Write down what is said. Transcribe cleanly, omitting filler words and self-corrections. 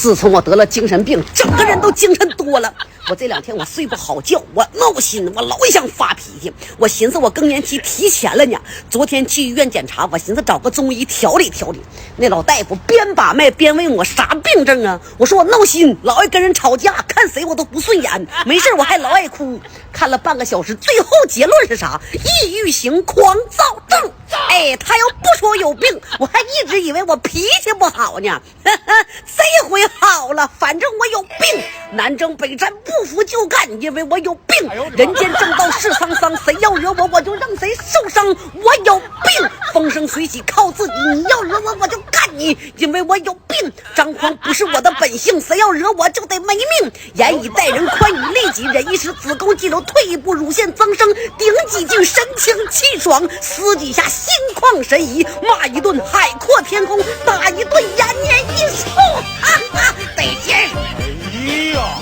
自从我得了精神病，整个人都精神多了。我这2天我睡不好觉，我闹心，我老想发脾气。我寻思我更年期提前了呢。昨天去医院检查，我寻思找个中医调理调理。那老大夫边把脉边问我啥病症啊？我说我闹心，老爱跟人吵架，看谁我都不顺眼，没事我还老爱哭。看了半个小时，最后结论是啥？抑郁型狂躁症。哎，他要不说有病，我还一直以为我脾气不好呢。这回好了，反正我有病，南征北战不服就干，因为我有病。人间正道是沧桑，谁要惹我，我就让谁受伤。我有病，风生水起靠自己，你要惹我，我就干你，因为我有病。张狂不是我的本性，谁要惹我就得没命。严以待人，宽以利己，忍一时子宫肌瘤，退一步乳腺增生，顶几句神清气爽，私底下心旷神怡，骂一顿海阔天空，打一顿延年益寿，哈哈，得劲。哎呀！